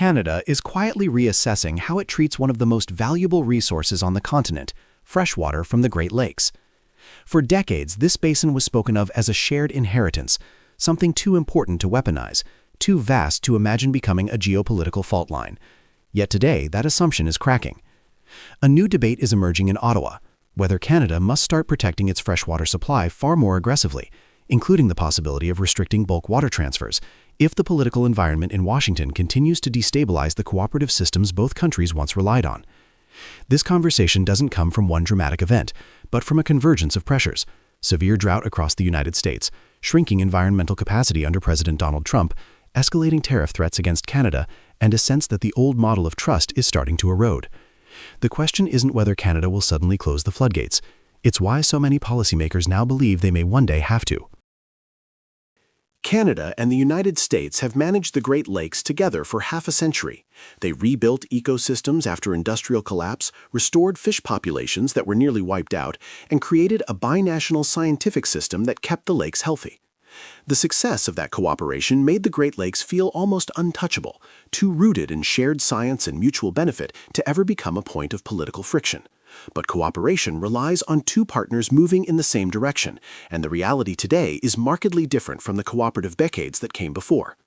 Canada is quietly reassessing how it treats one of the most valuable resources on the continent, freshwater from the Great Lakes. For decades, this basin was spoken of as a shared inheritance, something too important to weaponize, too vast to imagine becoming a geopolitical fault line. Yet today, that assumption is cracking. A new debate is emerging in Ottawa, whether Canada must start protecting its freshwater supply far more aggressively, including the possibility of restricting bulk water transfers, if the political environment in Washington continues to destabilize the cooperative systems both countries once relied on. This conversation doesn't come from one dramatic event, but from a convergence of pressures: severe drought across the United States, shrinking environmental capacity under President Donald Trump, escalating tariff threats against Canada, and a sense that the old model of trust is starting to erode. The question isn't whether Canada will suddenly close the floodgates. It's why so many policymakers now believe they may one day have to. Canada and the United States have managed the Great Lakes together for half a century. They rebuilt ecosystems after industrial collapse, restored fish populations that were nearly wiped out, and created a binational scientific system that kept the lakes healthy. The success of that cooperation made the Great Lakes feel almost untouchable, too rooted in shared science and mutual benefit to ever become a point of political friction. But cooperation relies on two partners moving in the same direction, and the reality today is markedly different from the cooperative decades that came before.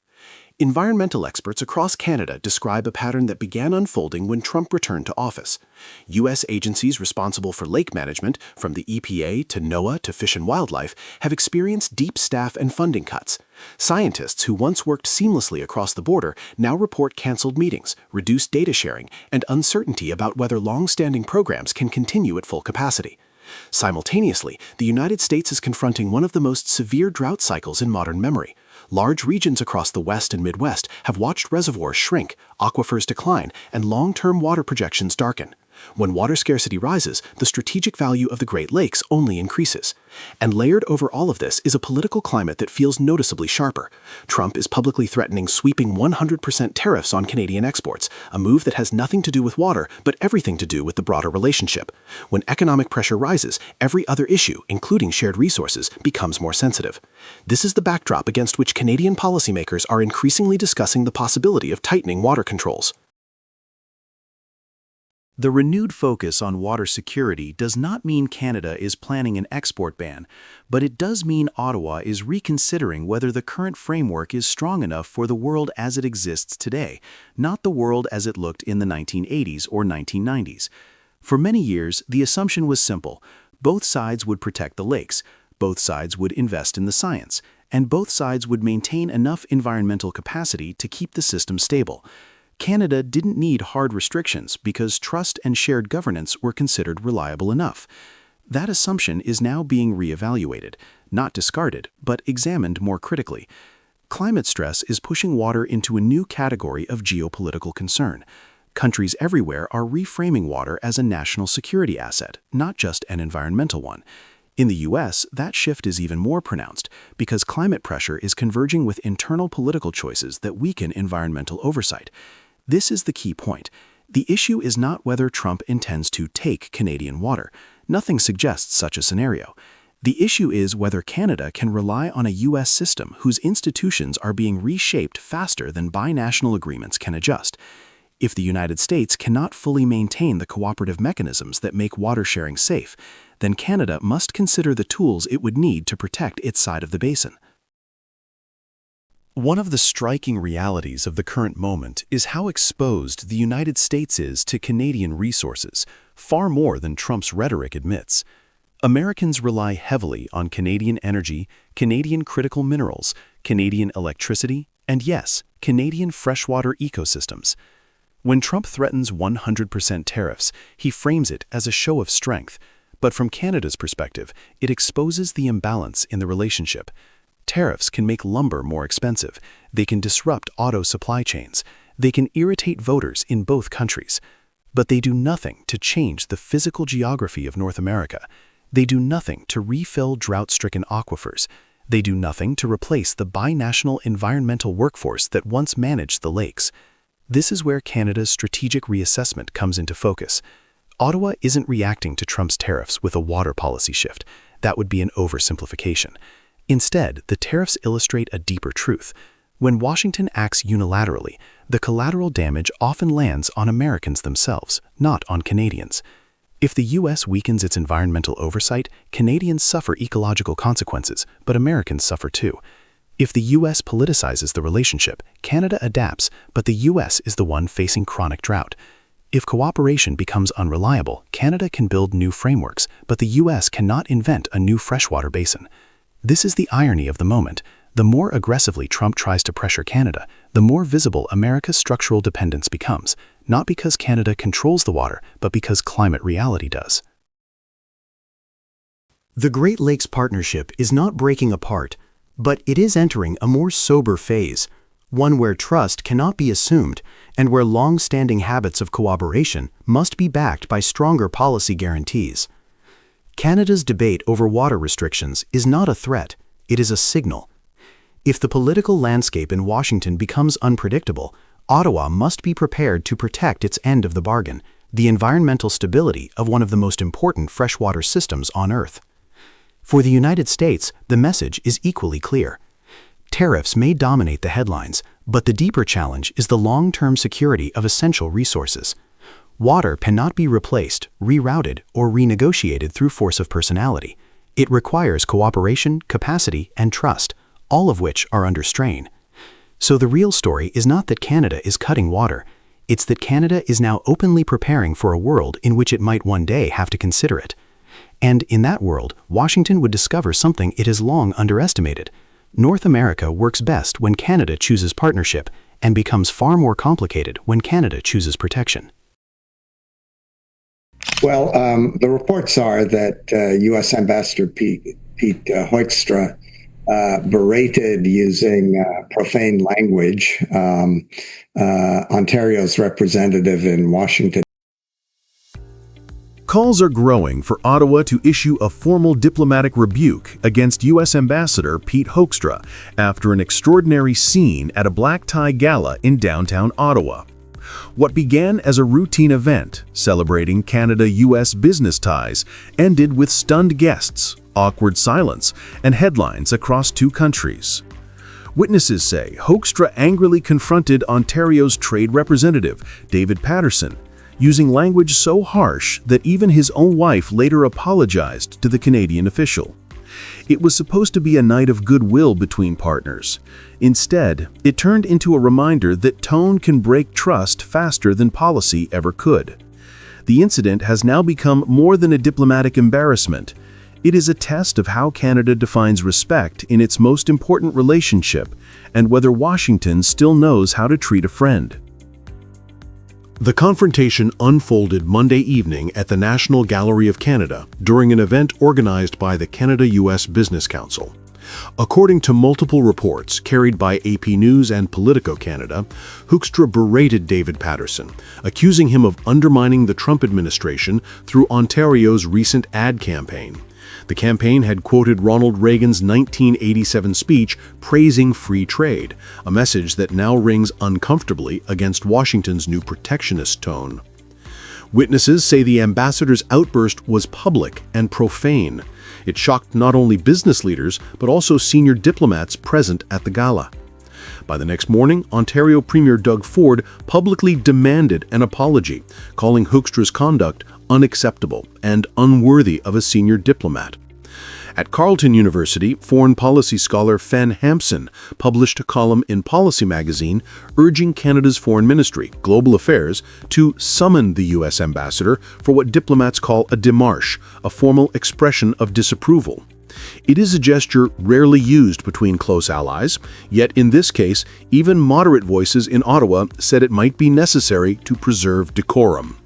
Environmental experts across Canada describe a pattern that began unfolding when Trump returned to office. U.S. agencies responsible for lake management, from the EPA to NOAA to Fish and Wildlife, have experienced deep staff and funding cuts. Scientists who once worked seamlessly across the border now report canceled meetings, reduced data sharing, and uncertainty about whether long-standing programs can continue at full capacity. Simultaneously, the United States is confronting one of the most severe drought cycles in modern memory. Large regions across the West and Midwest have watched reservoirs shrink, aquifers decline, and long-term water projections darken. When water scarcity rises, the strategic value of the Great Lakes only increases. And layered over all of this is a political climate that feels noticeably sharper. Trump is publicly threatening sweeping 100% tariffs on Canadian exports, a move that has nothing to do with water, but everything to do with the broader relationship. When economic pressure rises, every other issue, including shared resources, becomes more sensitive. This is the backdrop against which Canadian policymakers are increasingly discussing the possibility of tightening water controls. The renewed focus on water security does not mean Canada is planning an export ban, but it does mean Ottawa is reconsidering whether the current framework is strong enough for the world as it exists today, not the world as it looked in the 1980s or 1990s. For many years, the assumption was simple: both sides would protect the lakes, both sides would invest in the science, and both sides would maintain enough environmental capacity to keep the system stable. Canada didn't need hard restrictions because trust and shared governance were considered reliable enough. That assumption is now being reevaluated, not discarded, but examined more critically. Climate stress is pushing water into a new category of geopolitical concern. Countries everywhere are reframing water as a national security asset, not just an environmental one. In the U.S., that shift is even more pronounced because climate pressure is converging with internal political choices that weaken environmental oversight. This is the key point. The issue is not whether Trump intends to take Canadian water. Nothing suggests such a scenario. The issue is whether Canada can rely on a U.S. system whose institutions are being reshaped faster than binational agreements can adjust. If the United States cannot fully maintain the cooperative mechanisms that make water sharing safe, then Canada must consider the tools it would need to protect its side of the basin. One of the striking realities of the current moment is how exposed the United States is to Canadian resources, far more than Trump's rhetoric admits. Americans rely heavily on Canadian energy, Canadian critical minerals, Canadian electricity, and yes, Canadian freshwater ecosystems. When Trump threatens 100% tariffs, he frames it as a show of strength, but from Canada's perspective, it exposes the imbalance in the relationship. Tariffs can make lumber more expensive, they can disrupt auto supply chains, they can irritate voters in both countries. But they do nothing to change the physical geography of North America. They do nothing to refill drought-stricken aquifers. They do nothing to replace the binational environmental workforce that once managed the lakes. This is where Canada's strategic reassessment comes into focus. Ottawa isn't reacting to Trump's tariffs with a water policy shift. That would be an oversimplification. Instead, the tariffs illustrate a deeper truth. When Washington acts unilaterally, the collateral damage often lands on Americans themselves, not on Canadians. If the U.S. weakens its environmental oversight, Canadians suffer ecological consequences, but Americans suffer too. If the U.S. politicizes the relationship, Canada adapts, but the U.S. is the one facing chronic drought. If cooperation becomes unreliable, Canada can build new frameworks, but the U.S. cannot invent a new freshwater basin. This is the irony of the moment. The more aggressively Trump tries to pressure Canada, the more visible America's structural dependence becomes, not because Canada controls the water, but because climate reality does. The Great Lakes Partnership is not breaking apart, but it is entering a more sober phase, one where trust cannot be assumed and where long-standing habits of cooperation must be backed by stronger policy guarantees. Canada's debate over water restrictions is not a threat, it is a signal. If the political landscape in Washington becomes unpredictable, Ottawa must be prepared to protect its end of the bargain, the environmental stability of one of the most important freshwater systems on Earth. For the United States, the message is equally clear. Tariffs may dominate the headlines, but the deeper challenge is the long-term security of essential resources. Water cannot be replaced, rerouted, or renegotiated through force of personality. It requires cooperation, capacity, and trust, all of which are under strain. So the real story is not that Canada is cutting water, it's that Canada is now openly preparing for a world in which it might one day have to consider it. And in that world, Washington would discover something it has long underestimated. North America works best when Canada chooses partnership and becomes far more complicated when Canada chooses protection. Well, the reports are that U.S. Ambassador Pete Hoekstra berated using profane language Ontario's representative in Washington. Calls are growing for Ottawa to issue a formal diplomatic rebuke against U.S. Ambassador Pete Hoekstra after an extraordinary scene at a black tie gala in downtown Ottawa. What began as a routine event celebrating Canada-U.S. business ties ended with stunned guests, awkward silence, and headlines across two countries. Witnesses say Hoekstra angrily confronted Ontario's trade representative, David Patterson, using language so harsh that even his own wife later apologized to the Canadian official. It was supposed to be a night of goodwill between partners. Instead, it turned into a reminder that tone can break trust faster than policy ever could. The incident has now become more than a diplomatic embarrassment. It is a test of how Canada defines respect in its most important relationship and whether Washington still knows how to treat a friend. The confrontation unfolded Monday evening at the National Gallery of Canada during an event organized by the Canada-US Business Council. According to multiple reports carried by AP News and Politico Canada, Hoekstra berated David Patterson, accusing him of undermining the Trump administration through Ontario's recent ad campaign. The campaign had quoted Ronald Reagan's 1987 speech praising free trade, a message that now rings uncomfortably against Washington's new protectionist tone. Witnesses say the ambassador's outburst was public and profane. It shocked not only business leaders, but also senior diplomats present at the gala. By the next morning, Ontario Premier Doug Ford publicly demanded an apology, calling Hoekstra's conduct unacceptable and unworthy of a senior diplomat. At Carleton University, foreign policy scholar Fen Hampson published a column in Policy magazine urging Canada's Foreign Ministry, Global Affairs, to summon the U.S. ambassador for what diplomats call a démarche, a formal expression of disapproval. It is a gesture rarely used between close allies, yet in this case, even moderate voices in Ottawa said it might be necessary to preserve decorum.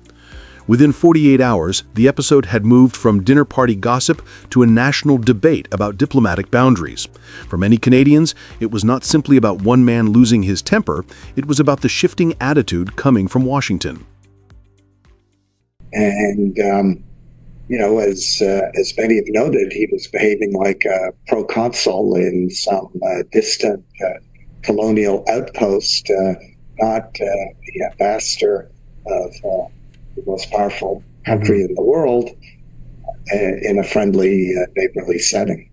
Within 48 hours, the episode had moved from dinner party gossip to a national debate about diplomatic boundaries. For many Canadians, it was not simply about one man losing his temper, it was about the shifting attitude coming from Washington. And, as many have noted, he was behaving like a proconsul in some distant colonial outpost, not the ambassador of the most powerful country in the world in a friendly, neighborly setting.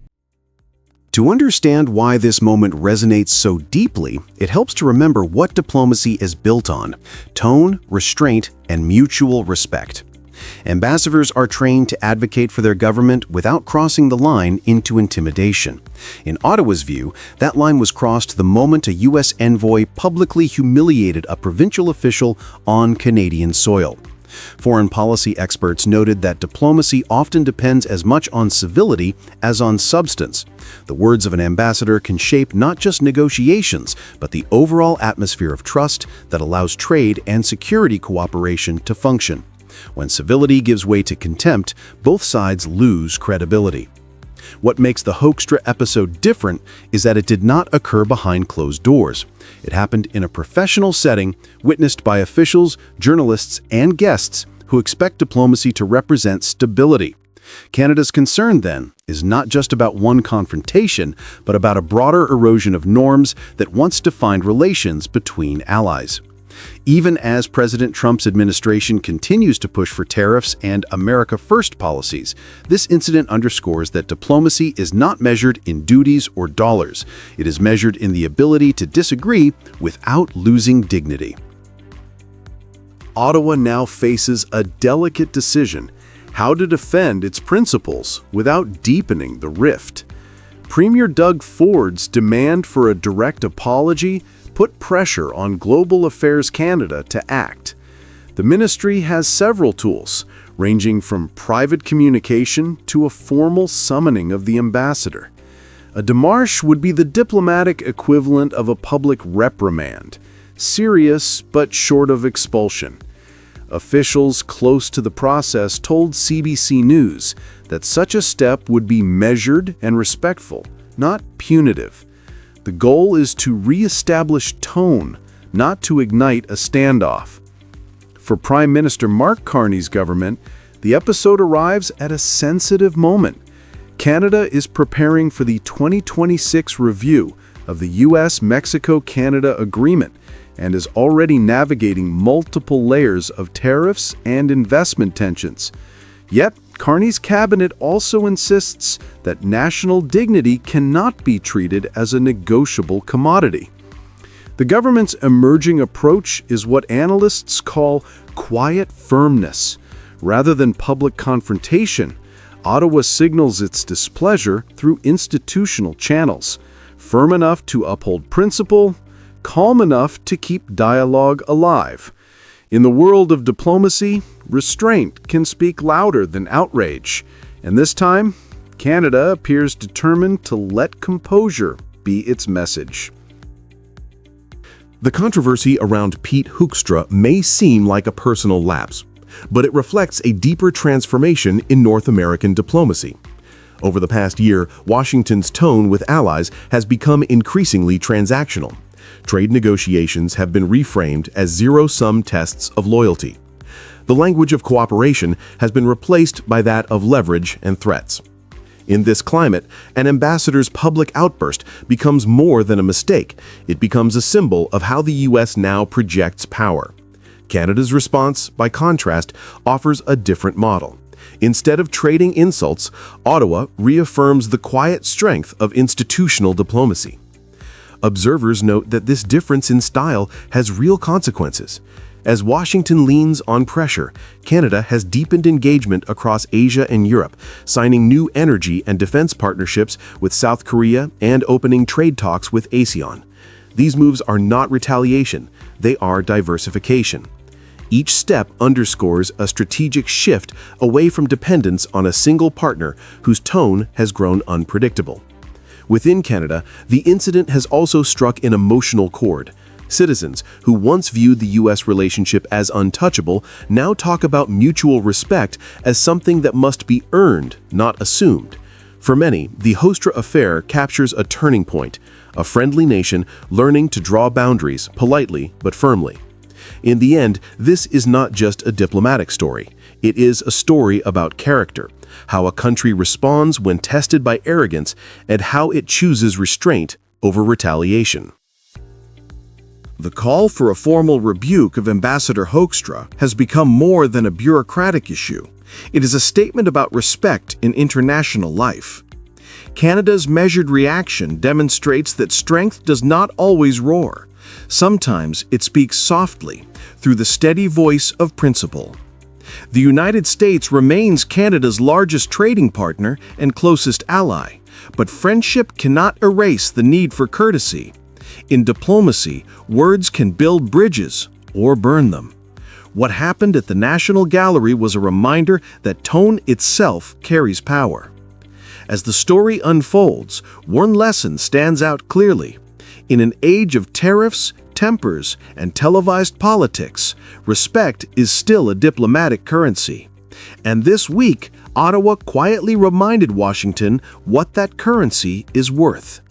To understand why this moment resonates so deeply, it helps to remember what diplomacy is built on: tone, restraint, and mutual respect. Ambassadors are trained to advocate for their government without crossing the line into intimidation. In Ottawa's view, that line was crossed the moment a U.S. envoy publicly humiliated a provincial official on Canadian soil. Foreign policy experts noted that diplomacy often depends as much on civility as on substance. The words of an ambassador can shape not just negotiations, but the overall atmosphere of trust that allows trade and security cooperation to function. When civility gives way to contempt, both sides lose credibility. What makes the Hoekstra episode different is that it did not occur behind closed doors. It happened in a professional setting, witnessed by officials, journalists, and guests who expect diplomacy to represent stability. Canada's concern, then, is not just about one confrontation, but about a broader erosion of norms that once defined relations between allies. Even as President Trump's administration continues to push for tariffs and America First policies, this incident underscores that diplomacy is not measured in duties or dollars. It is measured in the ability to disagree without losing dignity. Ottawa now faces a delicate decision: how to defend its principles without deepening the rift. Premier Doug Ford's demand for a direct apology put pressure on Global Affairs Canada to act. The ministry has several tools, ranging from private communication to a formal summoning of the ambassador. A démarche would be the diplomatic equivalent of a public reprimand, serious but short of expulsion. Officials close to the process told CBC News that such a step would be measured and respectful, not punitive. The goal is to re-establish tone, not to ignite a standoff. For Prime Minister Mark Carney's government, the episode arrives at a sensitive moment. Canada is preparing for the 2026 review of the U.S.-Mexico-Canada Agreement and is already navigating multiple layers of tariffs and investment tensions. Yet, Carney's cabinet also insists that national dignity cannot be treated as a negotiable commodity. The government's emerging approach is what analysts call quiet firmness. Rather than public confrontation, Ottawa signals its displeasure through institutional channels, firm enough to uphold principle, calm enough to keep dialogue alive. In the world of diplomacy, restraint can speak louder than outrage, and this time, Canada appears determined to let composure be its message. The controversy around Pete Hoekstra may seem like a personal lapse, but it reflects a deeper transformation in North American diplomacy. Over the past year, Washington's tone with allies has become increasingly transactional. Trade negotiations have been reframed as zero-sum tests of loyalty. The language of cooperation has been replaced by that of leverage and threats. In this climate, an ambassador's public outburst becomes more than a mistake. It becomes a symbol of how the U.S. now projects power. Canada's response, by contrast, offers a different model. Instead of trading insults, Ottawa reaffirms the quiet strength of institutional diplomacy. Observers note that this difference in style has real consequences. As Washington leans on pressure, Canada has deepened engagement across Asia and Europe, signing new energy and defense partnerships with South Korea and opening trade talks with ASEAN. These moves are not retaliation, they are diversification. Each step underscores a strategic shift away from dependence on a single partner whose tone has grown unpredictable. Within Canada, the incident has also struck an emotional chord. Citizens who once viewed the U.S. relationship as untouchable now talk about mutual respect as something that must be earned, not assumed. For many, the Hoekstra affair captures a turning point, a friendly nation learning to draw boundaries politely but firmly. In the end, this is not just a diplomatic story. It is a story about character, how a country responds when tested by arrogance, and how it chooses restraint over retaliation. The call for a formal rebuke of Ambassador Hoekstra has become more than a bureaucratic issue. It is a statement about respect in international life. Canada's measured reaction demonstrates that strength does not always roar. Sometimes it speaks softly, through the steady voice of principle. The United States remains Canada's largest trading partner and closest ally, but friendship cannot erase the need for courtesy. In diplomacy, words can build bridges or burn them. What happened at the National Gallery was a reminder that tone itself carries power. As the story unfolds, one lesson stands out clearly. In an age of tariffs, tempers, and televised politics, respect is still a diplomatic currency. And this week, Ottawa quietly reminded Washington what that currency is worth.